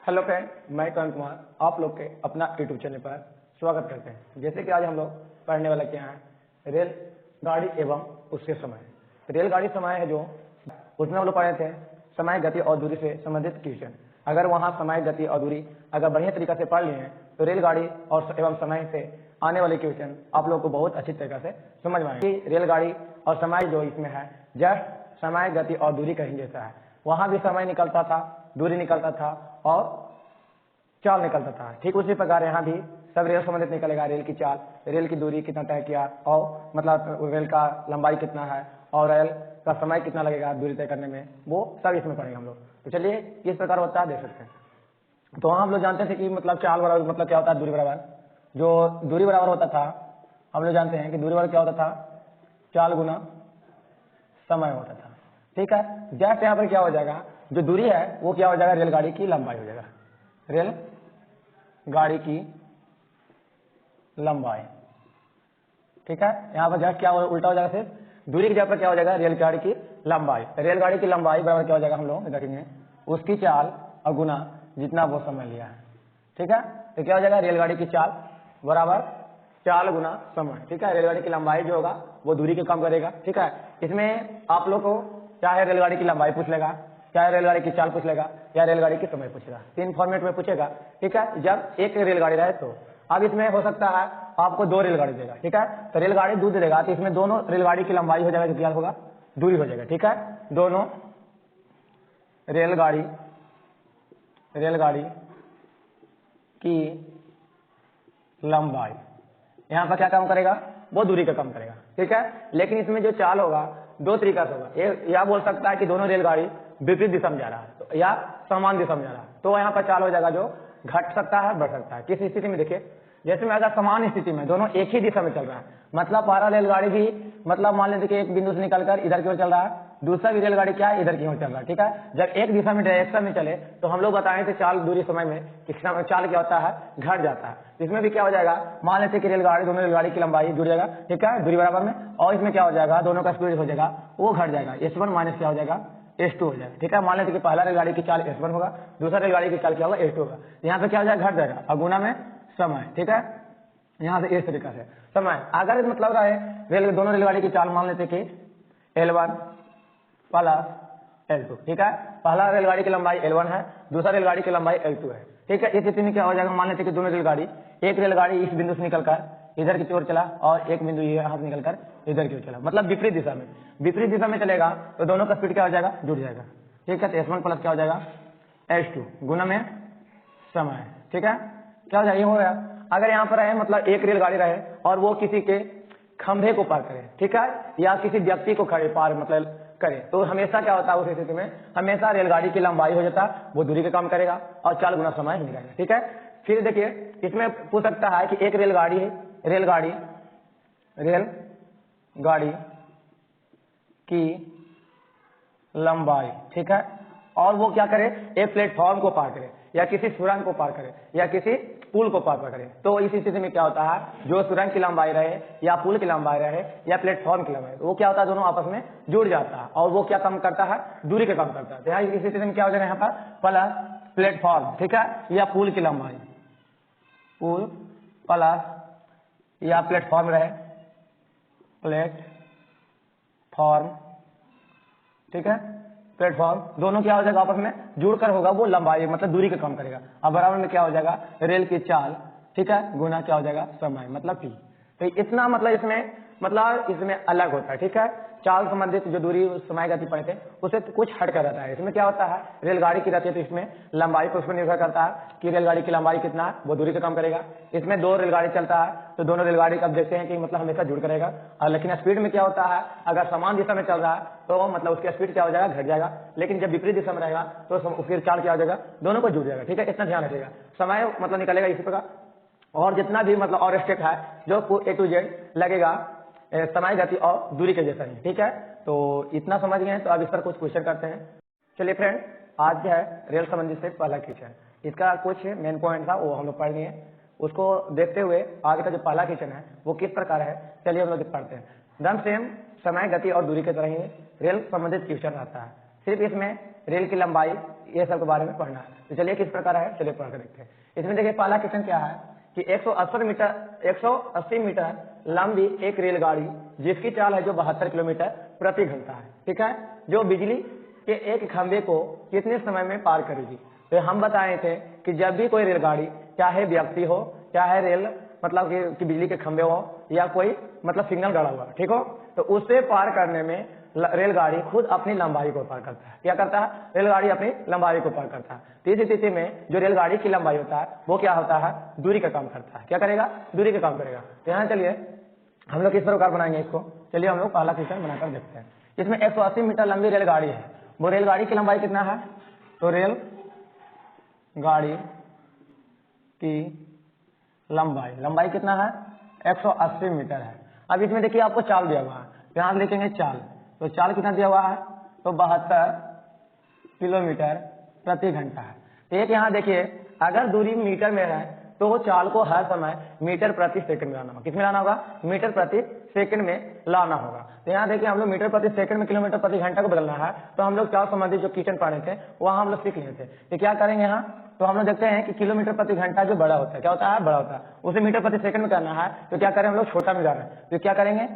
Hello friend, मैं करण कुमार आप लोग के अपना यूट्यूब चैनल पर स्वागत करते हैं। जैसे कि आज हम लोग पढ़ने वाला क्या है, रेल गाड़ी एवं उसके समय। रेलगाड़ी समय है जो उसमें हम लोग पढ़े थे समय, गति और दूरी से संबंधित क्वेश्चन। अगर वहाँ समय, गति और दूरी अगर बढ़िया तरीका से पढ़ लिए हैं तो रेलगाड़ी और एवं समय से आने वाले क्वेश्चन आप लोग को बहुत अच्छी तरीके से समझ में आएंगे। रेलगाड़ी और समय जो इसमें है जस्ट समय, गति और दूरी कहीं जैसा है। वहां भी समय निकलता था, दूरी निकलता था और चाल निकलता था। ठीक उसी प्रकार यहाँ भी सब रेल संबंधित निकलेगा। रेल की चाल, रेल की दूरी कितना तय किया और मतलब रेल का लंबाई कितना है और रेल का समय कितना लगेगा दूरी तय करने में, वो सब इसमें पढ़ेंगे हम लोग। तो चलिए किस प्रकार होता है देख सकते हैं। तो हम लोग जानते थे कि मतलब चाल बराबर मतलब क्या होता है, दूरी बराबर। जो दूरी बराबर होता था हम लोग जानते हैं कि दूरी बराबर क्या होता था, चाल गुना समय होता था। ठीक है, जैसे यहाँ पर क्या हो जाएगा, जो दूरी है वो क्या हो जाएगा, रेलगाड़ी की लंबाई हो जाएगा, रेल गाड़ी की लंबाई। ठीक है, यहाँ पर जस्ट क्या उल्टा हो जाएगा, सिर्फ दूरी की जगह पर क्या हो जाएगा, रेलगाड़ी की लंबाई। रेलगाड़ी की लंबाई बराबर क्या हो जाएगा, हम लोग देखेंगे उसकी चाल और गुना जितना वो समय लिया है। ठीक है, तो क्या हो जाएगा, रेलगाड़ी की चाल बराबर चाल गुना समय। ठीक है, रेलगाड़ी की लंबाई जो होगा वो दूरी के कम करेगा। ठीक है, इसमें आप लोग को चाहे रेलगाड़ी की लंबाई पूछ लेगा, चाहे रेलगाड़ी की चाल पूछ लेगा या रेलगाड़ी की समय पूछेगा, तीन फॉर्मेट में पूछेगा। ठीक है, जब एक रेलगाड़ी रहे तो अब इसमें हो सकता है आपको दो रेलगाड़ी देगा। ठीक है, तो रेलगाड़ी दूर देगा तो इसमें दोनों रेलगाड़ी की लंबाई हो जाएगा, जो क्या होगा, दूरी हो जाएगा। ठीक है, दोनों रेलगाड़ी की लंबाई यहाँ पर क्या काम करेगा, वो दूरी का कम करेगा। ठीक है, लेकिन इसमें जो चाल होगा दो तरीका से होगा। ये या बोल सकता है कि दोनों रेलगाड़ी विपरीत दिशा में जा रहा है तो या समान दिशा में जा रहा है, तो यहाँ पर चाल हो जाएगा जो घट सकता है, बढ़ सकता है। किस स्थिति में, देखिए जैसे में अगर समान स्थिति में दोनों एक ही दिशा में चल रहा है, मतलब पहला रेलगाड़ी भी मतलब मान लीजिए कि एक बिंदु से निकलकर इधर की ओर चल रहा है, दूसरा भी रेलगाड़ी क्या है, इधर की ओर चल रहा है। ठीक है, जब एक दिशा में डायरेक्शन में चले तो हम लोग बताए थे चाल दूरी समय में कि चाल क्या होता है, घट जाता है। इसमें भी क्या हो जाएगा, मान लेते कि रेलगाड़ी, दोनों रेलगाड़ी की लंबाई जुड़ जाएगा। ठीक है, दूरी बराबर में, और इसमें क्या हो जाएगा, दोनों का स्पीड हो जाएगा वो घट जाएगा, S1 माइनस क्या हो जाएगा, S2 हो जाएगा। ठीक है, मान लेते कि पहला रेलगाड़ी की चाल S1 होगा, दूसरा रेलगाड़ी की चाल क्या होगा, S2 होगा। यहाँ पे क्या हो जाएगा, घट जाएगा, और गुना में समय। ठीक है, यहाँ से इस तरीका से समय अगर मतलब रहे दोनों रेलगाड़ी की चाल मान लेते कि L1 प्लस L2। ठीक है, पहला रेलगाड़ी की लंबाई L1 है, दूसरा रेलगाड़ी की लंबाई L2 है। ठीक है, इस स्थिति में क्या हो जाएगा, मान लेते कि दोनों रेलगाड़ी, एक रेलगाड़ी इस बिंदु से निकलकर इधर की ओर चला और एक बिंदु यहाँ से निकलकर इधर की ओर चला, मतलब विपरीत दिशा में। विपरीत दिशा में चलेगा तो दोनों का स्पीड क्या हो जाएगा, जुड़ जाएगा। ठीक है, तो S1 प्लस क्या हो जाएगा, S2 गुना में समय। ठीक है, क्या हो जाएगा, ये हो गया। अगर यहाँ पर रहे मतलब एक रेलगाड़ी रहे और वो किसी के खंभे को पार करे, ठीक है, या किसी व्यक्ति को खड़े पार मतलब करे, तो हमेशा क्या होता है उस स्थिति में, हमेशा रेलगाड़ी की लंबाई हो जाता है, वो दूरी का काम करेगा और चाल गुना समय निकलेगा। ठीक है, फिर देखिए इसमें पूछ सकता है कि एक रेलगाड़ी की लंबाई, ठीक है, और वो क्या करे, एक प्लेटफॉर्म को पार करे या किसी सुरंग को पार करे या किसी पुल को पार करे, तो इस स्थिति में क्या होता है, जो सुरंग की लंबाई रहे या पुल की लंबाई रहे या प्लेटफॉर्म की लंबाई, वो क्या होता है, दोनों आपस में जुड़ जाता है और वो क्या कम करता है, दूरी का कम करता है। तो यहाँ इस स्थिति में क्या हो जाएगा, यहाँ पर प्लस प्लेटफॉर्म, ठीक है, या पुल की लंबाई, पुल प्लस या प्लेटफॉर्म रहे, प्लेटफॉर्म, ठीक है, प्लेटफॉर्म, दोनों क्या हो जाएगा आपस में जुड़कर होगा, वो लंबाई मतलब दूरी का कम करेगा। अब बराबर में क्या हो जाएगा, रेल की चाल, ठीक है, गुना क्या हो जाएगा, समय मतलब T। तो इतना मतलब इसमें अलग होता है। ठीक है, चाल संबंधित जो दूरी समय गति पढ़े थे उसे तो कुछ हट कर रहता है। इसमें क्या होता है, रेलगाड़ी की रहती है तो इसमें लंबाई पर उस पर निर्भर करता है कि रेलगाड़ी की लंबाई कितना है, वो दूरी का कम करेगा। इसमें दो रेलगाड़ी चलता है तो दोनों रेलगाड़ी का देखते हैं कि मतलब हमेशा जुड़ करेगा, और लेकिन स्पीड में क्या होता है, अगर समान दिशा में चल रहा है तो मतलब उसकी स्पीड क्या हो जाएगा, घट जाएगा, लेकिन जब विपरीत दिशा में रहेगा तो फिर चाल क्या हो जाएगा, दोनों को जुड़ जाएगा। ठीक है, इतना ध्यान रखिएगा, समय मतलब निकलेगा इसी प्रकार, और जितना भी मतलब और स्टेप है जो A to Z लगेगा समय, गति और दूरी के जैसा ही। ठीक है, तो इतना समझ गए हैं, तो अब इस पर कुछ क्वेश्चन करते हैं। चलिए फ्रेंड, आज जो है रेल संबंधित से पहला क्वेश्चन, इसका कुछ मेन पॉइंट था वो हम लोग पढ़ लिए, उसको देखते हुए आगे का जो पहला क्वेश्चन है वो किस प्रकार है, चलिए हम लोग पढ़ते हैं। दम सेम समय, गति और दूरी के तरह ही रेल संबंधित क्वेश्चन आता है। सिर्फ इसमें रेल की लंबाई ये सब के बारे में पढ़ना है। तो चलिए किस प्रकार है, चलिए पढ़ कर देखते हैं। इसमें देखिए पहला क्वेश्चन क्या है कि 180 मीटर लंबी एक रेलगाड़ी जिसकी चाल है जो 72 किलोमीटर प्रति घंटा है, ठीक है, जो बिजली के एक खंभे को कितने समय में पार करेगी। तो हम बताए थे कि जब भी कोई रेलगाड़ी, चाहे व्यक्ति हो, चाहे रेल मतलब कि बिजली के खंभे हो या कोई मतलब सिग्नल गड़ा हुआ, ठीक हो, तो उसे पार करने में रेलगाड़ी खुद अपनी लंबाई को पार करता है। क्या करता है, रेलगाड़ी अपनी लंबाई को पार करता है। तो इस स्थिति में जो रेलगाड़ी की लंबाई होता है वो क्या होता है, दूरी का काम करता है। क्या करेगा, दूरी का काम करेगा। तो यहाँ चलिए हम लोग किस प्रकार बनाएंगे इसको, चलिए हम लोग पहला क्वेश्चन बनाकर देखते हैं। इसमें 180 मीटर लंबी रेलगाड़ी है, वो रेलगाड़ी की लंबाई कितना है, तो रेल गाड़ी की लंबाई कितना है, 180 मीटर है। अब इसमें देखिए आपको चाल दिया हुआ है, यहाँ लिखेंगे चाल, तो चाल कितना दिया हुआ है, तो 72 किलोमीटर प्रति घंटा है। तो एक यहाँ देखिए अगर दूरी मीटर में है तो वो चाल को हर समय मीटर प्रति सेकंड में लाना होगा। किसमें लाना होगा, मीटर प्रति सेकंड में लाना होगा। तो यहाँ देखिए हम लोग मीटर प्रति सेकंड में किलोमीटर प्रति घंटा को बदलना है, तो हम लोग चाल संबंधित जो क्वेश्चन पढ़े थे वहाँ हम लोग सीख लिए थे। तो क्या करेंगे यहाँ, तो हम लोग देखते हैं कि किलोमीटर प्रति घंटा जो बड़ा होता है, क्या होता है, बड़ा होता है, उसे मीटर प्रति सेकंड में करना है। तो क्या करें हम लोग, छोटा में जा रहे हैं, तो क्या करेंगे,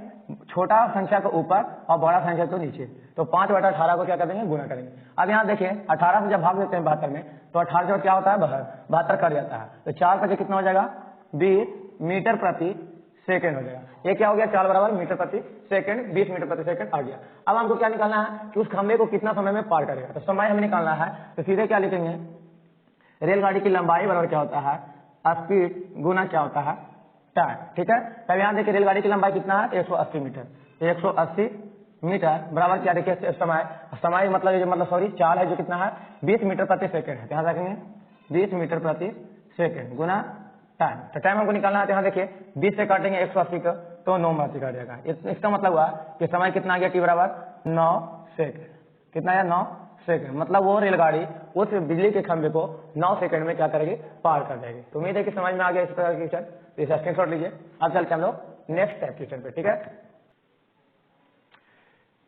छोटा संख्या को ऊपर और बड़ा संख्या को नीचे, तो 5/18 को क्या कर देंगे, गुना करेंगे। अब यहाँ देखिए 18 से जब भाग देते हैं 72 में, तो 18 से क्या होता है, 72 कर जाता है। तो 4 बजे कितना हो जाएगा, 20 मीटर प्रति सेकंड हो जाएगा। ये क्या हो गया, चाल बराबर मीटर प्रति सेकंड, 20 मीटर प्रति सेकंड आ गया। अब हमको क्या निकालना है कि उस खंभे को कितना समय में पार करेगा, तो समय हमें निकालना है। तो सीधे क्या लिखेंगे, रेलगाड़ी की लंबाई बराबर क्या होता है, स्पीड गुना क्या होता है, टाइम, ठीक है। तब यहाँ देखिए रेलगाड़ी की लंबाई कितना है, 180 मीटर, 180 मीटर बराबर क्या, देखिए समय मतलब सॉरी चाल है जो कितना है, 20 मीटर प्रति सेकंड है। यहाँ रखेंगे 20 मीटर प्रति सेकंड गुना टाइम। तो टाइम हमको निकालना है। यहाँ देखिए 20 से काटेंगे 180 को, तो 9 मिनट काट जाएगा। इसका मतलब हुआ कि समय कितना आ गया, टी बराबर 9 सेकंड। कितना आया, 9 सेकंड। मतलब वो रेलगाड़ी उस बिजली के खंभे को 9 सेकंड में क्या करेगी, पार कर जाएगी। तो उम्मीद है कि समझ में आ गया इस प्रकार क्वेश्चन। तो इसे स्क्रीनशॉट लीजिए। अब चलते हम लोग नेक्स्ट टाइप क्वेश्चन पे, ठीक है।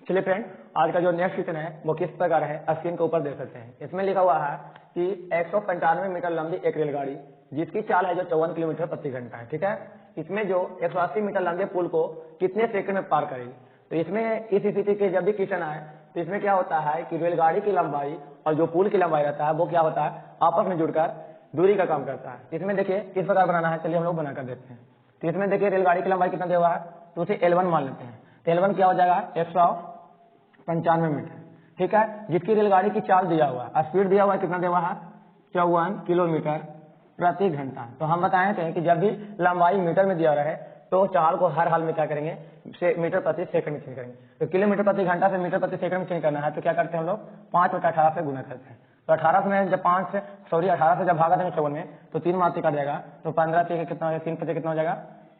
चलिए फ्रेंड, आज का जो नेक्स्ट क्वेश्चन है वो किस प्रकार है, स्क्रीन के ऊपर देख सकते हैं। इसमें लिखा हुआ है कि 195 मीटर लंबी एक रेलगाड़ी जिसकी चाल है जो 54 किलोमीटर प्रति घंटा है, ठीक है। इसमें जो 180 मीटर लंबे पुल को कितने सेकंड में पार करेगी। तो इसमें इस स्थिति के जब भी क्वेश्चन आए तो इसमें क्या होता है कि रेलगाड़ी की लंबाई और जो पुल की लंबाई रहता है वो क्या होता है, आपस में जुड़कर दूरी का काम करता है। इसमें देखिए किस प्रकार बनाना है, चलिए हम लोग बनाकर देखते हैं। तो इसमें देखिए रेलगाड़ी की लंबाई कितना दिया हुआ है, तो उसे L1 मान लेते हैं। तो L1 क्या हो जाएगा, 195 मीटर, ठीक है। जिसकी रेलगाड़ी की चाल दिया हुआ है, स्पीड दिया हुआ है, कितना दिया हुआ है, 54 किलोमीटर प्रति घंटा। तो हम बताए थे कि जब भी लंबाई मीटर में दिया रहे तो चाल को हर हाल में क्या करेंगे, मीटर प्रति सेकंड में चेंज करेंगे। तो किलोमीटर प्रति घंटा से मीटर प्रति सेकंड में चेंज करना है, तो क्या करते हैं हम लोग, 5/18 से गुना करते हैं। तो 18 में जब 18 से जब भागा देंगे 54 में, तो 3 मात्रा कट जाएगा। तो 15 कितना हो जाएगा, 3 पचे कितना हो जाएगा,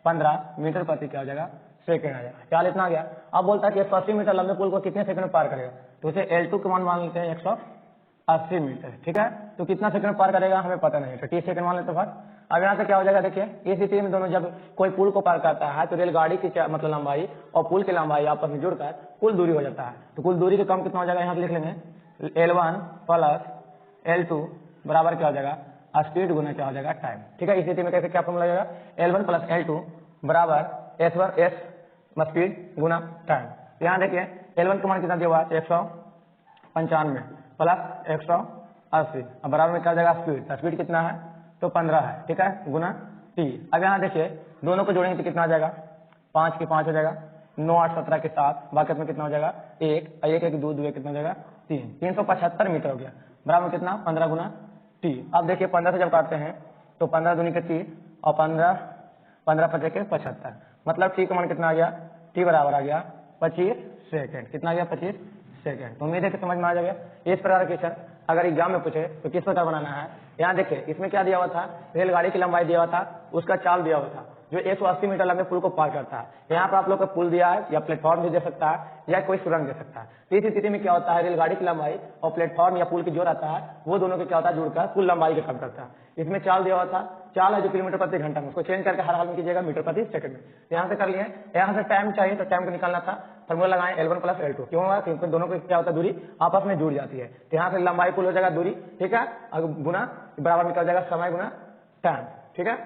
15 मीटर प्रति क्या हो जाएगा, सेकंड आ जाएगा। चाल इतना आ गया। अब बोलता है कि 180 मीटर लंबे पुल को कितने सेकंड में पार करेगा। तो उसे L2 के मान लेते हैं 180 मीटर, ठीक है। तो कितना सेकंड पार करेगा हमें पता नहीं, तो 30 सेकंड मान लेते हैं। अब यहाँ से क्या हो जाएगा, देखिए इस स्थिति में दोनों जब कोई पुल को पार करता है तो रेलगाड़ी की मतलब लंबाई और पुल की लंबाई आपस में जुड़कर कुल दूरी हो जाता है। तो कुल दूरी का कम कितना हो जाएगा, यहाँ से लिख लेंगे L1 प्लस L2 बराबर क्या हो जाएगा, स्पीड गुना क्या हो जाएगा, टाइम, ठीक है। इस स्थिति में कैसे क्या फॉर्मूला जाएगा, L1 प्लस L2 बराबर S स्पीड गुना टाइम। यहाँ देखिए L1 का मान कितना दिया हुआ है, 195 प्लस 180, अब बराबर में क्या हो जाएगा, स्पीड। स्पीड कितना है, तो 15 है, ठीक है, गुना T। अब यहाँ देखिए दोनों को जोड़ेंगे तो कितना आ जाएगा, 5 के 5 हो जाएगा, 9 8 17 के 7 बाकी में कितना हो जाएगा, 1 1 2 2 कितना हो जाएगा, 3 375 मीटर हो गया। बराबर में कितना, 15 गुना T। अब देखिए 15 से जब काटते हैं तो 15 दूनी के 30 और 15 पचे के 75, मतलब T का मान कितना आ गया, T बराबर आ गया 25 सेकंड। कितना आ गया, 25 सेकंड। तो उम्मीद है कि समझ में आ जाएगा। इस प्रकार का क्वेश्चन अगर एग्जाम में पूछे तो किस प्रकार बनाना है। यहाँ देखिए इसमें क्या दिया हुआ था, रेलगाड़ी की लंबाई दिया हुआ था, उसका चाल दिया हुआ था जो 180 मीटर लंबे पुल को पार करता है। यहाँ पर आप लोग को पुल दिया है या प्लेटफॉर्म भी दे सकता है या कोई सुरंग दे सकता है। तो इस स्थिति में क्या होता है, रेलगाड़ी की लंबाई और प्लेटफॉर्म या पुल की जो रहता है वो दोनों के क्या होता है, जुड़कर कुल लंबाई का कम करता है। इसमें चाल दिया हुआ था, चाल है जो किलोमीटर प्रति घंटा में, उसको चेंज करके हर हाल में कीजिएगा मीटर प्रति सेकंड में। यहाँ से कर लिए। यहाँ से टाइम चाहिए तो टाइम को निकालना था, फॉर्मूला लगाएं L1 प्लस L2, क्यों होगा? क्योंकि दोनों को क्या होता है, दूरी आपस में जुड़ जाती है। तो यहाँ से लंबाई कुल हो जाएगा दूरी, ठीक है, और गुना बराबर में क्या हो जाएगा, समय गुना टाइम, ठीक है।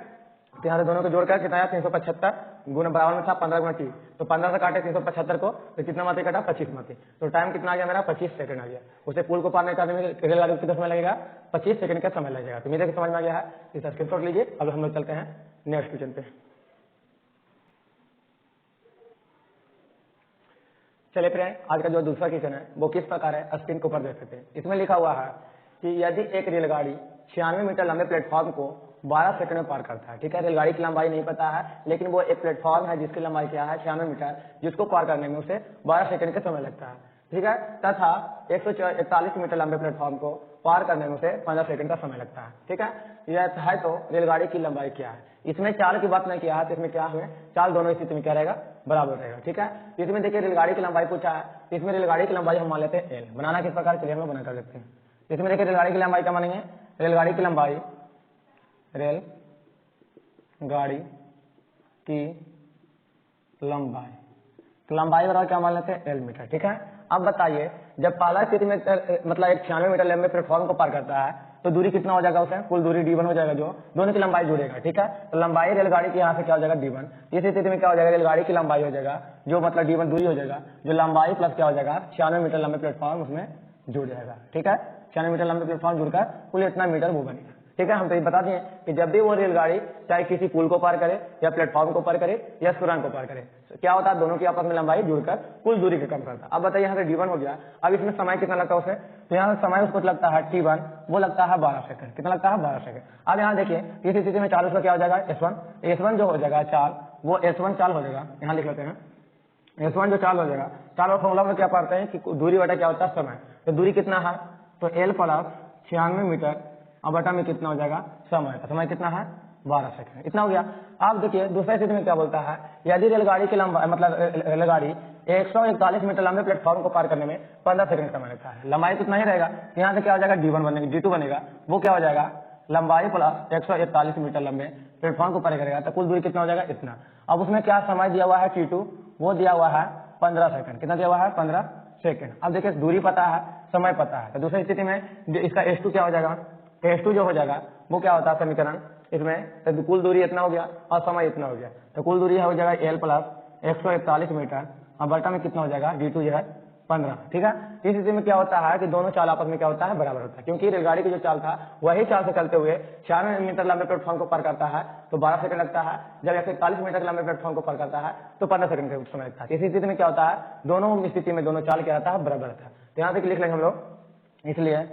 तो यहाँ से दोनों को जोड़कर कितना आया, 375 गुना बराबर में था 15 गुना टी, तो 15 से काटे 375 को, तो कितना मात्रा कटा, 25 मात्रा। तो टाइम कितना आ गया मेरा, 25 सेकंड आ गया। उसे पुल को पार करने में रेलगाड़ी को कितना समय लगेगा, 25 सेकंड का समय लगेगा। तो मेरे समझ में आ गया है, इसका स्क्रीनशॉट लीजिए। अब हम लोग चलते हैं नेक्स्ट क्वेश्चन पे। चलिए फ्रेंड, आज का जो दूसरा क्वेश्चन है वो किस प्रकार है, स्क्रीन के ऊपर देख सकते हैं। इसमें लिखा हुआ है कि यदि एक रेलगाड़ी 96 मीटर लंबे प्लेटफॉर्म को 12 सेकंड में पार करता है, ठीक है, रेलगाड़ी की लंबाई नहीं पता है, लेकिन वो एक प्लेटफॉर्म है जिसकी लंबाई क्या है, 96 मीटर, जिसको पार करने में उसे 12 सेकंड का समय लगता है, ठीक है, तथा 141 मीटर लंबे प्लेटफॉर्म को पार करने में उसे 15 सेकंड का समय लगता है, ठीक है। यह है तो रेलगाड़ी की लंबाई क्या है। इसमें चाल की बात नहीं किया है, तो इसमें क्या है, चाल दोनों स्थिति में क्या रहेगा, बराबर रहेगा, ठीक है। इसमें देखिए रेलगाड़ी की लंबाई पूछा है, इसमें रेलगाड़ी की लंबाई हम मान लेते हैं एल। बनाना किस प्रकार, चलिए हम लोग बना कर लेते हैं। इसमें देखिए रेलगाड़ी की लंबाई क्या मानेंगे, रेलगाड़ी की लंबाई, रेल गाड़ी की लंबाई, लंबाई बराबर क्या मान लेते हैं, एल मीटर, ठीक है। अब बताइए, जब पहला स्थिति में मतलब एक 96 मीटर लंबे प्लेटफॉर्म को पार करता है तो दूरी कितना हो जाएगा, उसे कुल दूरी d1 हो जाएगा, जो दोनों की लंबाई जुड़ेगा, ठीक है। तो लंबाई रेलगाड़ी की यहाँ से क्या हो जाएगा, d1। इस स्थिति में क्या हो जाएगा, रेलगाड़ी की लंबाई हो जाएगा, जो मतलब d1 दूरी हो जाएगा, जो लंबाई प्लस क्या हो जाएगा, 96 मीटर लंबे प्लेटफॉर्म उसमें जुड़ जाएगा, ठीक है। 96 मीटर लंबे प्लेटफॉर्म जुड़कर कुल इतना मीटर वो बनेगा, ठीक है। हम तो ये बता दें कि जब भी वो रेलगाड़ी चाहे किसी पुल को पार करे या प्लेटफॉर्म को पार करे या सुरंग को पार करे, तो क्या होता है, दोनों की आपस में लंबाई जुड़कर कुल दूरी को कम करता है। अब बताइए यहाँ से d1 हो गया, अब इसमें समय कितना लगता है उसे, तो यहाँ समय उसको लगता है t1, वो लगता है 12 सेकंड, कितना लगता है, 12 सेकंड। अब यहाँ देखिए इस स्थिति में चाल उसका क्या हो जाएगा, S1 जो हो जाएगा चाल, वो S1 चाल हो जाएगा, यहाँ लिख लेते हैं S1 जो चाल हो जाएगा, चाल और फॉर्मूला में क्या पढ़ते हैं कि दूरी बटा क्या होता है, समय। तो दूरी कितना है, तो L प्लस 96 मीटर अब बटा में कितना हो जाएगा, समय कितना है, 12 सेकंड, इतना हो गया। अब देखिए दूसरा स्थिति में क्या बोलता है, यदि रेलगाड़ी की लंबाई मतलब रेलगाड़ी 141 मीटर लंबे प्लेटफॉर्म को पार करने में 15 सेकंड समय लगता है, लंबाई कितना ही रहेगा, यहाँ से क्या हो जाएगा, d1 बनेगा, d2 बनेगा, वो क्या हो जाएगा, लंबाई प्लस 141 मीटर लंबे प्लेटफॉर्म को पार करेगा, तो कुल दूरी कितना हो जाएगा, इतना। अब उसमें क्या समय दिया हुआ है, t2, वो दिया हुआ है 15 सेकंड, कितना दिया हुआ है, 15 सेकंड। अब देखिए दूरी पता है, समय पता है, तो दूसरी स्थिति में इसका S2 क्या हो जाएगा, S2 जो हो जाएगा वो क्या होता है समीकरण, इसमें तो कुल दूरी इतना हो गया और समय इतना हो गया, तो कुल दूरी हो जाएगा L प्लस 141 मीटर और बटा में कितना हो जाएगा, d2 जो है 15, ठीक है। इस स्थिति में क्या होता है कि दोनों चाल आपस में क्या होता है, बराबर होता है, क्योंकि रेलगाड़ी की जो चाल था वही चाल से चलते हुए 96 मीटर लंबे प्लेटफॉर्म को पार करता है तो 12 सेकंड लगता है, जब 141 मीटर लंबे प्लेटफॉर्म को पार करता है तो 15 सेकंड का समय लगता है। इसी स्थिति में क्या होता है, दोनों स्थिति में दोनों चाल क्या रहता है, बराबर रहता है। तो यहाँ से लिख लेंगे हम लोग, इसलिए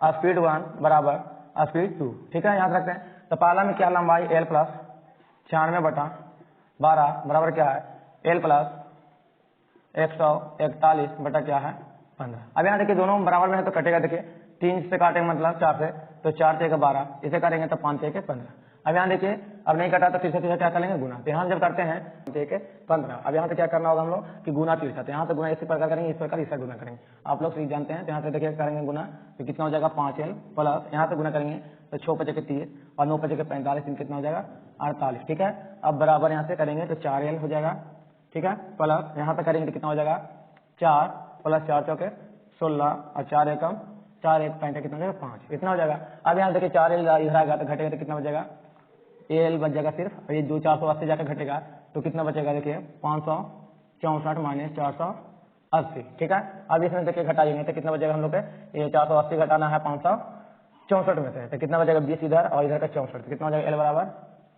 स्पीड 1 बराबर स्पीड 2, ठीक है, याद रखते हैं। तो पहला में क्या लंबाई L प्लस 96 बटा 12 बराबर क्या है, L प्लस 141 बटा क्या है, 15। अब यहाँ देखिए दोनों बराबर में है तो कटेगा, देखिए 3 से काटेंगे मतलब 4 से, तो 4 से 12, इसे करेंगे तो 5 से 15। अब यहाँ देखिए अब नहीं कटा तो तीसरे क्या करेंगे, गुना। तो यहाँ जब करते हैं 15, अब यहाँ से क्या करना होगा हम लोग कि गुना तीसरा, तो यहाँ से गुना इसी प्रकार करेंगे, इस प्रकार इसका गुना करेंगे, आप लोग सीख जानते हैं। तो यहाँ से देखिए करेंगे गुना, तो कितना हो जाएगा 5L प्लस, यहाँ से गुना करेंगे तो 6 5 30 और 9 5 45, कितना हो जाएगा 48, ठीक है। अब बराबर यहाँ से करेंगे तो 4L हो जाएगा, ठीक है, प्लस यहाँ पे करेंगे तो कितना हो जाएगा 4 प्लस 4 चौके 16 और 4 एकम 4 1 पैंठ कितना हो जाएगा 5, इतना हो जाएगा। अब यहाँ देखिए 4L इधर आएगा तो घटेगा तो कितना हो जाएगा, L बच जाएगा सिर्फ, और ये जो 480 जाकर घटेगा तो कितना बचेगा, देखिए 564 माइनस 480, ठीक है। अब इसमें देखिए घटाएंगे तो कितना बचेगा हम लोग के, ये 480 घटाना है 564 में से, तो कितना बचेगा 20 इधर और इधर का 64, तो कितना हो जाएगा L बराबर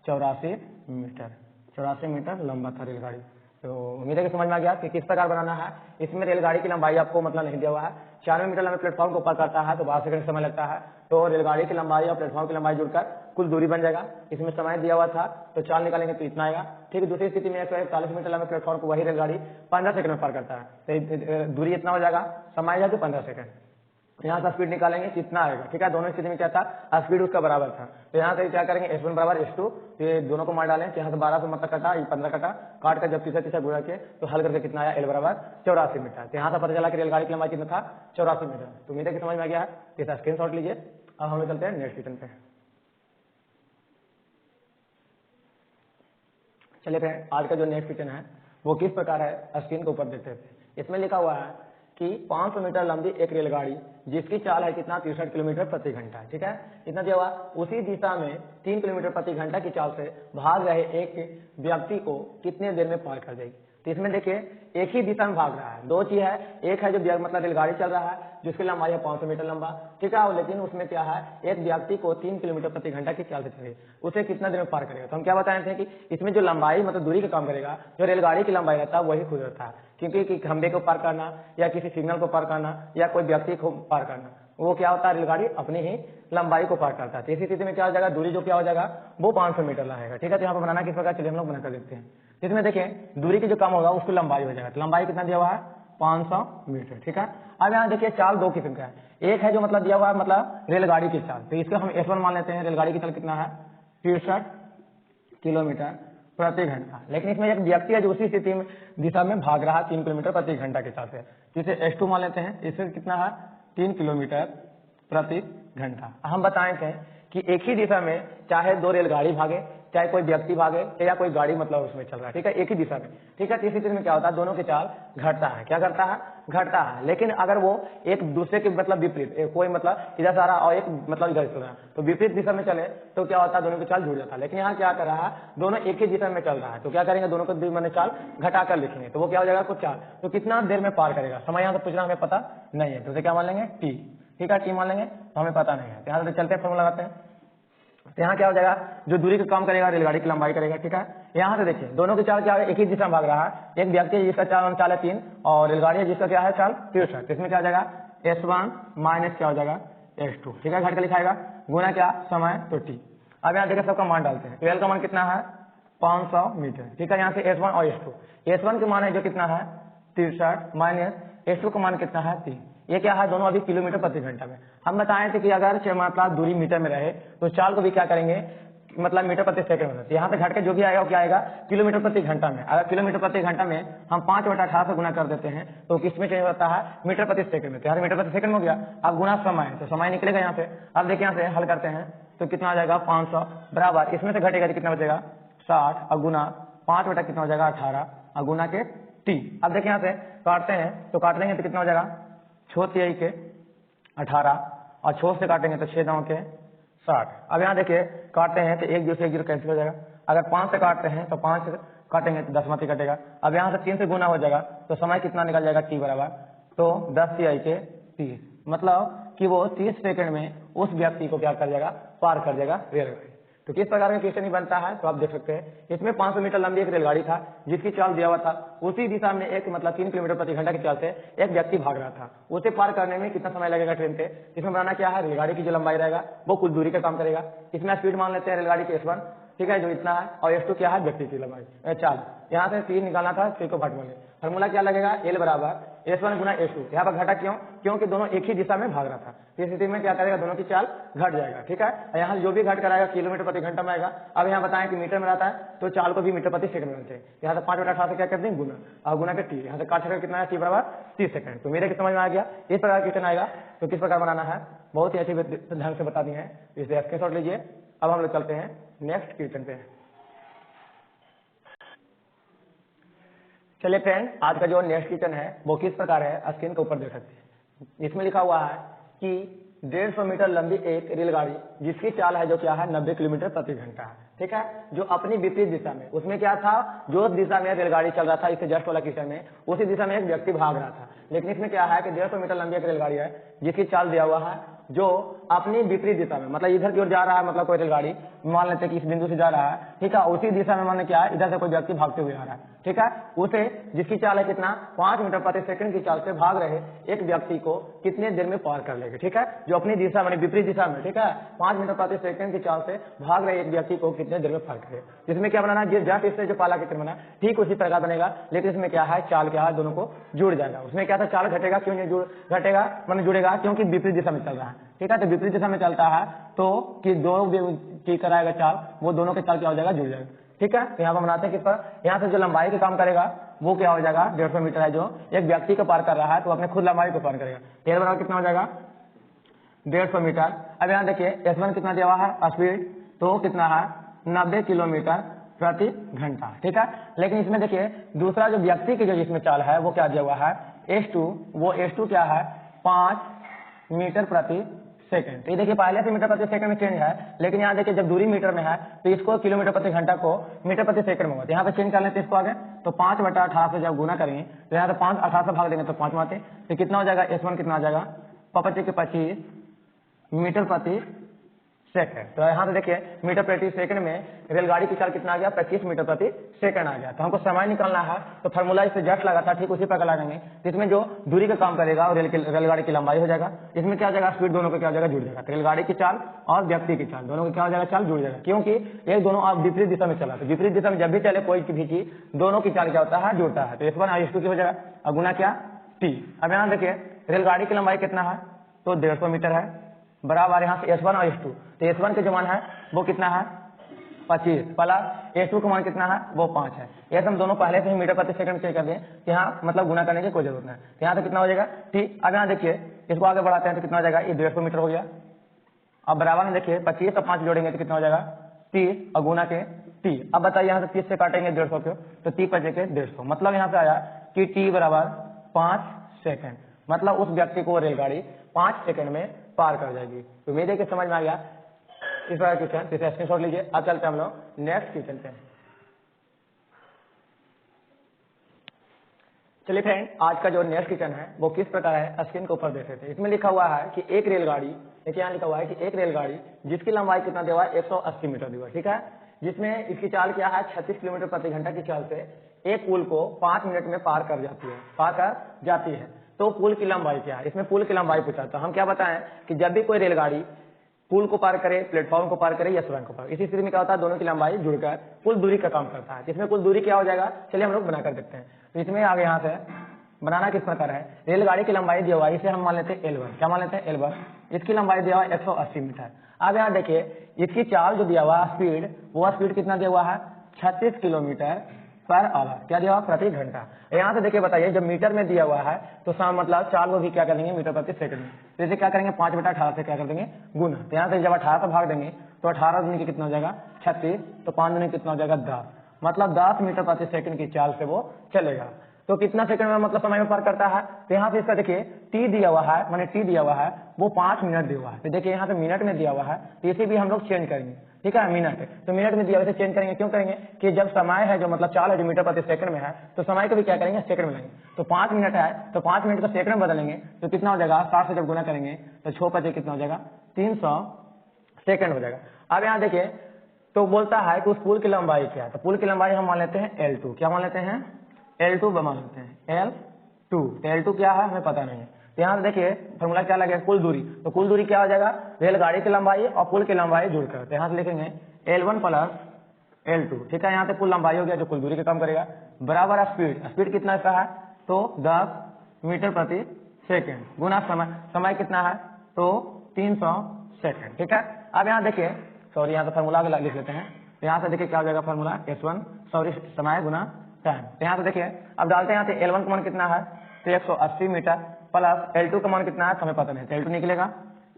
84 मीटर, 84 मीटर लंबा था रेलगाड़ी। तो उम्मीद है कि समझ में आ गया कि किस प्रकार बनाना है। इसमें रेलगाड़ी की लंबाई आपको मतलब नहीं दिया हुआ है, 96 मीटर लंबे प्लेटफॉर्म को पार करता है तो 12 सेकंड समय लगता है, तो रेलगाड़ी की लंबाई और प्लेटफॉर्म की लंबाई जुड़कर कुल दूरी बन जाएगा। इसमें समय दिया हुआ था तो चाल निकालेंगे तो इतना आएगा, ठीक है। दूसरी स्थिति में 141 मीटर लंबे प्लेटफॉर्म को वही रेलगाड़ी 15 सेकंड में पार करता है, तो दूरी इतना हो जाएगा, समय जाए तो 15 सेकंड। यहाँ से स्पीड निकालेंगे कितना आएगा, ठीक है। दोनों स्थिति में क्या था, स्पीड उसका बराबर था, तो यहाँ से क्या करेंगे S1 बराबर S2, ये दोनों को मार डालें, यहाँ से 12 से मतलब कटा, ये 15 कटा, काट कर जब तीसरा गुणा किए तो हल करके कितना आया, L बराबर 84 मीटर। तो यहाँ से पता चला कि रेलगाड़ी की लंबाई कितना था, 84 मीटर। तो उम्मीद है कि समझ में आ गया है, इसका स्क्रीनशॉट लीजिए। अब हम लोग चलते हैं नेक्स्ट क्वेश्चन पे। चलिए फ्रेंड, आज का जो नेक्स्ट क्वेश्चन है वो किस प्रकार है स्क्रीन के ऊपर देखते थे। इसमें लिखा हुआ है कि 500 मीटर लंबी एक रेलगाड़ी जिसकी चाल है कितना 63 किलोमीटर प्रति घंटा, ठीक है, इतना दिया हुआ। उसी दिशा में 3 किलोमीटर प्रति घंटा की चाल से भाग रहे एक व्यक्ति को कितने देर में पार कर देगी। तो इसमें देखिए एक ही दिशा में भाग रहा है, दो चीज है, एक है जो मतलब रेलगाड़ी चल रहा है जिसकी लंबाई है 500 मीटर लंबा, ठीक है, लेकिन उसमें क्या है एक व्यक्ति को 3 किलोमीटर प्रति घंटा की चाल से चलेगी, उसे कितना देर में पार करेगा। तो हम क्या बताए थे कि इसमें जो लंबाई मतलब दूरी का काम करेगा, जो रेलगाड़ी की लंबाई रहता है वही खुद रहता है, क्योंकि खंबे को पार करना या किसी सिग्नल को पार करना या कोई व्यक्ति को पार करना, वो क्या होता है रेलगाड़ी अपनी ही लंबाई को पार करता है। तो इसी स्थिति में क्या हो जाएगा, दूरी जो क्या हो जाएगा वो 500 मीटर रहेगा, ठीक है। तो यहाँ पर बनाना किस प्रकार, चलिए हम लोग बना कर देखते हैं। इसमें देखें दूरी की जो कम होगा उसकी लंबाई हो जाएगा, तो लंबाई कितना दिया हुआ है 500 मीटर, ठीक है। अब यहाँ देखिए चाल दो किस्म का है, एक है जो मतलब दिया हुआ है मतलब रेलगाड़ी की चाल, तो इसको हम S1 मान लेते हैं। रेलगाड़ी की चाल कितना है 63 किलोमीटर प्रति घंटा, लेकिन इसमें एक व्यक्ति है जो उसी स्थिति में दिशा में भाग रहा है 3 किलोमीटर प्रति घंटा के चाल से, जिसे S2 मान लेते हैं। इससे कितना है 3 किलोमीटर प्रति घंटा। हम बताए थे कि एक ही दिशा में चाहे दो रेलगाड़ी भागे, चाहे कोई व्यक्ति भागे या कोई गाड़ी मतलब उसमें चल रहा है, ठीक है, एक ही दिशा में, ठीक है। तो इस स्थिति में क्या होता है दोनों की चाल घटता है, क्या करता है घटता है। लेकिन अगर वो एक दूसरे के मतलब विपरीत, कोई मतलब इधर से आ रहा और एक मतलब इधर चल रहा है, तो विपरीत दिशा में चले तो क्या होता है दोनों की चाल जुड़ जाता है। लेकिन यहाँ क्या कर रहा है दोनों एक ही दिशा में चल रहा है, तो क्या करेंगे दोनों को मैंने चाल घटा कर लिखेंगे, तो वो क्या हो जाएगा कुछ चाल, तो कितना देर में पार करेगा। समय यहाँ से पूछना हमें पता नहीं है, तो उसे क्या मान लेंगे टी, ठीक है, टी मान लेंगे, तो हमें पता नहीं है। यहाँ से चलते हैं फॉर्मूला लगाते हैं। तो यहाँ क्या हो जाएगा जो दूरी का काम करेगा रेलगाड़ी की लंबाई करेगा, ठीक है। यहाँ से देखिए दोनों की चाल क्या है, एक ही दिशा में भाग रहा है, एक व्यक्ति है जिसका चाल है 3 और रेलगाड़ी है जिसका क्या है चाल 63, इसमें क्या हो जाएगा S1 माइनस क्या हो जाएगा S2, ठीक है, घट के लिखाएगा गुना क्या समय तो T। अब यहाँ देखिए सबका मान डालते हैं, तो L का मान कितना है 500 मीटर, ठीक है। यहाँ से S1 और S1 के मान है जो कितना है 63 माइनस S2 का मान कितना है 3, ये क्या है दोनों अभी किलोमीटर प्रति घंटा में। हम बताए थे कि अगर मतलब दूरी मीटर में रहे तो चाल को भी क्या करेंगे मतलब मीटर प्रति सेकंड में, यहाँ से घट के जो भी आएगा वो क्या आएगा किलोमीटर प्रति घंटा में। अगर किलोमीटर प्रति घंटा में हम 5/18 से गुना कर देते हैं तो किसमें चेंज होता है मीटर प्रति सेकंड में, तो यहाँ से मीटर प्रति सेकंड हो गया। अब गुना समय, तो समय निकलेगा यहाँ से। अब देखिए यहाँ से हल करते हैं तो कितना आ जाएगा 500 बराबर इसमें से घटेगा तो कितना बचेगा 60 और गुना 5 बटा कितना हो जाएगा 18 और गुना के T। अब देखिए यहाँ से काटते हैं तो काट देंगे तो कितना हो जाएगा 6 के 18 और 6 से काटेंगे तो 6 9 के 60। अब यहाँ देखिए काटते हैं तो 1 0 से 1 0 कैंसिल हो जाएगा। अगर 5 से काटते हैं तो 5 से काटेंगे तो 10 कटेगा। अब यहाँ से 3 से गुना हो जाएगा तो समय कितना निकल जाएगा T बराबर तो 10 के 30, मतलब कि वो 30 सेकंड में उस व्यक्ति को क्या कर जाएगा पार कर जाएगा रेलगाड़ी। तो किस प्रकार का क्वेश्चन ही बनता है तो आप देख सकते हैं। इसमें 500 मीटर लंबी एक रेलगाड़ी था जिसकी चाल दिया हुआ था, उसी दिशा में एक मतलब 3 किलोमीटर प्रति घंटा की चाल से एक व्यक्ति भाग रहा था, उसे पार करने में कितना समय लगेगा ट्रेन से। इसमें बनाना क्या है रेलगाड़ी की जो लंबाई रहेगा वो कुछ दूरी का काम करेगा। इसमें स्पीड मान लेते हैं रेलगाड़ी की S1, ठीक है, जो इतना है, और S2 क्या है व्यक्ति की लंबाई चाल। यहाँ से 3 निकालना था, 3 को घट बोले, फॉर्मूला क्या लगेगा L बराबर S1 गुना S2। यहाँ पर घटा क्यों, क्योंकि दोनों एक ही दिशा में भाग रहा था। इस स्थिति में क्या करेगा दोनों की चाल घट जाएगा, ठीक है। यहाँ जो भी घट कराएगा किलोमीटर प्रति घंटा में आएगा। अब यहाँ बताएं कि मीटर में रहता है तो चाल को भी मीटर प्रति सेकंड में बनते हैं। यहाँ से 5/18 से क्या करते हैं गुना और गुना के T, यहाँ से काट कितना है T बराबर 30 सेकंड। तो मेरे समझ में आ गया इस प्रकार क्वेश्चन आएगा तो किस प्रकार बनाना है, बहुत ही अच्छे ढंग से बता दिए हैं, इसलिए स्क्रीनशॉट लीजिए। अब हम लोग चलते हैं नेक्स्ट क्वेश्चन पे। चलिए फ्रेंड आज का जो नेक्स्ट क्वेश्चन है वो किस प्रकार है स्क्रीन के ऊपर देख सकते हैं। इसमें लिखा हुआ है कि 150 मीटर लंबी एक रेलगाड़ी जिसकी चाल है जो क्या है 90 किलोमीटर प्रति घंटा है, ठीक है, जो अपनी विपरीत दिशा में, उसमें क्या था जो दिशा में रेलगाड़ी चल रहा था इससे जस्ट वाला क्वेश्चन में उसी दिशा में एक व्यक्ति भाग रहा था। लेकिन इसमें क्या है कि 150 मीटर लंबी एक रेलगाड़ी है जिसकी चाल दिया हुआ है जो अपनी विपरीत दिशा में, मतलब इधर की ओर जा रहा है, मतलब कोई रेलगाड़ी मान लेते हैं कि इस बिंदु से जा रहा है, ठीक है, उसी दिशा में माने क्या है इधर से कोई व्यक्ति भागते हुए आ रहा है, ठीक है, उसे जिसकी चाल है कितना 5 मीटर प्रति सेकंड की चाल से भाग रहे एक व्यक्ति को कितने देर में पार कर लेगा, ठीक है, जो अपनी दिशा में विपरीत दिशा में, ठीक है, 5 मीटर प्रति सेकंड की चाल से भाग रहे एक व्यक्ति को कितने देर में पार करे। जिसमें क्या बनाना है जस्ट इससे जो पाला कितने बना ठीक उसी प्रकार बनेगा, लेकिन इसमें क्या है चाल क्या है दोनों को जुड़ जाएगा। उसमें क्या था चाल घटेगा, क्यों नहीं घटेगा मतलब जुड़ेगा क्योंकि विपरीत दिशा में चल रहा है, ठीक है, तो विपरीत दिशा में चलता है तो कि दो ठीक कराएगा चाल वो दोनों के चाल क्या हो जाएगा जुड़ जाएगा, ठीक है। तो यहाँ पर बनाते हैं किस पर, यहाँ से जो लंबाई का काम करेगा वो क्या हो जाएगा 150 मीटर है जो एक व्यक्ति को पार कर रहा है तो अपने खुद लंबाई को पार करेगा। तेल बराबर कितना हो जाएगा 150 मीटर। अब यहाँ देखिए S1 कितना दिया हुआ है स्पीड तो कितना है 90 किलोमीटर प्रति घंटा, ठीक है। लेकिन इसमें देखिए दूसरा जो व्यक्ति की जो इसमें चाल है वो क्या दिया हुआ है S2, वो S2 क्या है 5 मीटर प्रति सेकंड। तो ये देखिए पहले से मीटर प्रति सेकंड में चेंज है, लेकिन यहाँ देखिए जब दूरी मीटर में है तो इसको किलोमीटर प्रति घंटा को मीटर प्रति सेकंड में होता है। यहाँ पे चेंज कर लेते हैं इसको आगे, तो 5/18 से जब गुना करेंगे तो यहाँ से 5/18 से भाग देंगे तो 5 आते, तो कितना हो जाएगा S1 कितना हो जाएगा 25 मीटर प्रति सेकंड। तो यहाँ से देखिए मीटर प्रति सेकंड में रेलगाड़ी की चाल कितना आ गया 25 मीटर प्रति सेकंड आ गया। तो हमको समय निकालना है तो फार्मूला इससे जस्ट लगा था, ठीक उसी प्रकार लगाएंगे। इसमें जो दूरी का काम करेगा और रेलगाड़ी की लंबाई हो जाएगा, इसमें क्या हो जाएगा स्पीड दोनों का क्या हो जाएगा जुड़ जाएगा। तो रेलगाड़ी की चाल और व्यक्ति की चाल दोनों का क्या हो जाएगा चाल जुड़ जाएगा, क्योंकि एक दोनों आप विपरीत दिशा में चला, तो विपरीत दिशा में जब भी चले कोई भी चीज दोनों की चाल क्या होता है जुड़ता है। तो S1 और S2 की हो जाएगा और गुना क्या T। अब यहाँ देखिए रेलगाड़ी की लंबाई कितना है तो 150 मीटर है, बराबर यहाँ से S1 और S2। तो S1 के जो मान है वो कितना है 25 प्लस S2 का मान कितना है वो 5 है। ये हम दोनों पहले से ही मीटर प्रति सेकंड चेक कर दिए, यहाँ मतलब गुना करने की कोई जरूरत नहीं। तो यहाँ से कितना हो जाएगा ठीक। अब यहाँ देखिए इसको आगे बढ़ाते हैं तो कितना हो जाएगा ये 150 मीटर हो गया। अब बराबर में देखिए 25 और 5 जोड़ेंगे तो कितना हो जाएगा 30 और गुना के T। अब बताइए यहाँ से 30 से काटेंगे 150 को तो 30 बचे के 150, मतलब यहाँ से आया कि T बराबर 5 सेकंड, मतलब उस व्यक्ति को रेलगाड़ी 5 सेकंड में पार कर जाएगी। तो उम्मीद है कि समझ में आ गया इस बार क्वेश्चन, इसे स्क्रीनशॉट लीजिए। अब चलते हैं हम लोग नेक्स्ट क्वेश्चन पे। चलिए फ्रेंड आज का जो नेक्स्ट क्वेश्चन है वो किस प्रकार है स्क्रीन के ऊपर देख रहे थे। इसमें लिखा हुआ है कि एक रेलगाड़ी, देखिए यहाँ लिखा हुआ है कि एक रेलगाड़ी जिसकी लंबाई कितना दिया हुआ है 180 मीटर दिया हुआ है, ठीक है, जिसमें इसकी चाल क्या है 36 किलोमीटर प्रति घंटा की चाल से एक पुल को 5 मिनट में पार कर जाती है। तो पुल की लंबाई क्या है, इसमें पुल की लंबाई पूछा। तो हम क्या बताएं कि जब भी कोई रेलगाड़ी पुल को पार करे, प्लेटफॉर्म को पार करे या सुरंग को पार, इसी स्थिति में क्या होता है दोनों की लंबाई जुड़कर कुल दूरी का काम करता है। इसमें कुल दूरी क्या हो जाएगा चलिए हम लोग बनाकर देखते हैं। तो इसमें आगे यहाँ से बनाना किस प्रकार है, रेलगाड़ी की लंबाई दिया हुआ है, इसे हम मान लेते हैं L1। क्या मान लेते हैं L1। इसकी लंबाई दिया हुआ है 180 मीटर। अब यहाँ देखिए इसकी चाल जो दिया हुआ है स्पीड, वो स्पीड कितना दिया हुआ है 36 किलोमीटर पर आवर, क्या दिया हुआ प्रति घंटा। यहाँ से देखिए बताइए जब मीटर में दिया हुआ है तो मतलब चाल को भी क्या कर देंगे मीटर प्रति सेकंड में। तो इसे क्या करेंगे 5/18 से क्या कर देंगे गुना। तो यहाँ से जब 18 से भाग देंगे तो 18 दूनी कितना हो जाएगा 36, तो 5 दूनी कितना हो जाएगा 10, मतलब 10 मीटर प्रति सेकंड की चाल से वो चलेगा। तो कितना सेकंड में मतलब समय में पार करता है। तो यहाँ से इसका देखिए T दिया हुआ है, माने T दिया हुआ है वो 5 मिनट दिया हुआ है। तो देखिए यहाँ पे मिनट में दिया हुआ है, तो इसे भी हम लोग चेंज करेंगे, ठीक है मिनट। तो मिनट में दिया हुआ चेंज करेंगे, क्यों करेंगे कि जब समय है जो मतलब चाल है जो मीटर प्रति सेकंड में है तो समय को भी क्या करेंगे सेकंड में लेंगे। तो 5 मिनट है तो 5 मिनट को सेकंड में बदलेंगे तो कितना हो जाएगा 60 से जब गुना करेंगे तो 6 5 कितना हो जाएगा 300 सेकंड हो जाएगा। अब यहाँ देखिए तो बोलता है कि उस पुल की लंबाई क्या है। तो पुल की लंबाई हम मान लेते हैं L2। क्या मान लेते हैं L2 मान लेते हैं L2। तो L2 क्या है हमें पता नहीं है। तो यहाँ से देखिए फॉर्मूला क्या लगेगा कुल दूरी। तो कुल दूरी क्या हो जाएगा रेलगाड़ी की लंबाई और पुल की लंबाई जुड़कर। तो यहाँ से लिखेंगे L1 प्लस L2, ठीक है। यहाँ से कुल लंबाई हो गया जो कुल दूरी का काम करेगा, बराबर स्पीड। स्पीड कितना इसका है तो 10 मीटर प्रति सेकंड गुना समय कितना है तो 300 सेकंड, ठीक है। अब यहाँ देखिए सॉरी यहाँ से फॉर्मूला लिख लेते हैं। तो यहाँ से देखिए क्या हो जाएगा फॉर्मूला S1 सॉरी समय गुना टाइम। तो यहाँ से देखिए अब डालते हैं यहाँ से L1 का मान कितना है तो 180 मीटर प्लस L2 का मान कितना है तो हमें पता नहीं, तो L2 निकलेगा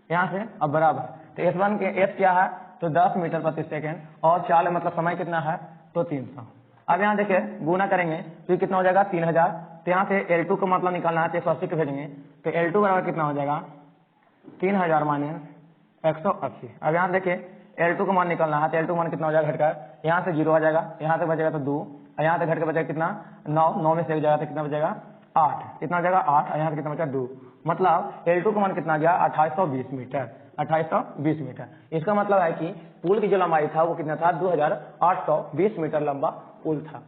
यहाँ से। अब बराबर तो S1 के S क्या है तो 10 मीटर प्रति सेकंड और चाल मतलब समय कितना है तो 300। अब यहाँ देखिए गुना करेंगे तो कितना हो जाएगा 3000। तो यहाँ से L2 का मतलब निकालना है तो 180 को भेजेंगे तो L2 बराबर कितना हो जाएगा 3000 माइनस 180। अब यहाँ देखिए L2 का मान निकालना है तो L2 मान कितना हो जाएगा घटकर यहाँ से 0 आ जाएगा, यहाँ से बचेगा तो 2 और यहाँ से घट के बचेगा कितना 9 में से एक जाएगा तो कितना बचेगा 8, कितना हो जाएगा 8 और यहाँ से कितना बचेगा 2, मतलब L2 का मान कितना गया 2820 मीटर 2820 मीटर। इसका मतलब है कि पुल की जो लंबाई था वो कितना था 2820 मीटर लंबा पुल था।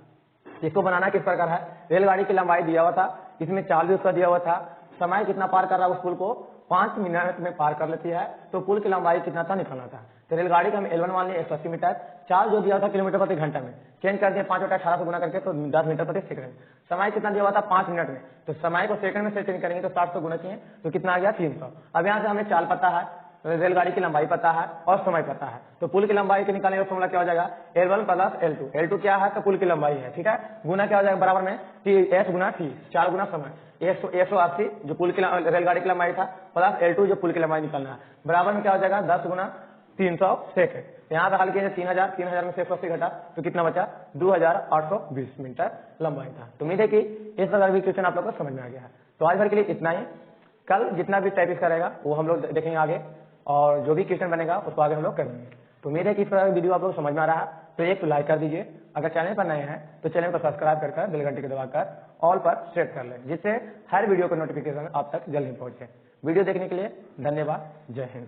इसको बनाना किस प्रकार है, रेलगाड़ी की लंबाई दिया हुआ था, इसमें चाल भी उसका दिया हुआ था, समय कितना पार कर रहा है उस पुल को 5 मिनट में पार कर लेती है, तो पुल की लंबाई कितना था निकालना था। तो रेलगाड़ी का हम L1 मान लिया 180 मीटर, चाल जो दिया था किलोमीटर प्रति घंटा में चेंज कर दिया 5/18 से गुना करके तो 10 मीटर प्रति सेकंड। समय कितना दिया हुआ था 5 मिनट में, तो समय को सेकंड में से चेंज करेंगे तो 60 से गुना किए तो कितना आ गया 300। अब यहाँ से हमें चाल पता है, रेलगाड़ी की लंबाई पता है और समय पता है, तो पुल की लंबाई के निकालने का फॉर्मूला क्या हो जाएगा L1 प्लस L2। L2 क्या है तो पुल की लंबाई है, ठीक है, गुना क्या हो जाएगा बराबर में S गुना T, 4 गुना समय 180 जो पुल की रेलगाड़ी की लंबाई था प्लस L2 जो पुल की लंबाई निकालना है, बराबर में क्या हो जाएगा 10 गुना 300 सेकंड। यहाँ पे हल किए 3000 में से 180 घटा तो कितना बचा 2820 मीटर लंबाई था। तो उम्मीद है कि इस प्रकार भी क्वेश्चन आप लोग को समझ में आ गया है। तो आज भर के लिए इतना ही। कल जितना भी टाइप इसका रहेगा वो हम लोग देखेंगे आगे, और जो भी क्वेश्चन बनेगा उसको आगे हम लोग करेंगे। तो उम्मीद है कि इस प्रकार वीडियो आप लोग समझ में आ रहा है। तो एक तो लाइक कर दीजिए, अगर चैनल पर नए हैं तो चैनल को सब्सक्राइब कर बेल घंटी को दबाकर ऑल पर सेट कर लें, जिससे हर वीडियो को नोटिफिकेशन आप तक जल्दी पहुंचे। वीडियो देखने के लिए धन्यवाद। जय हिंद।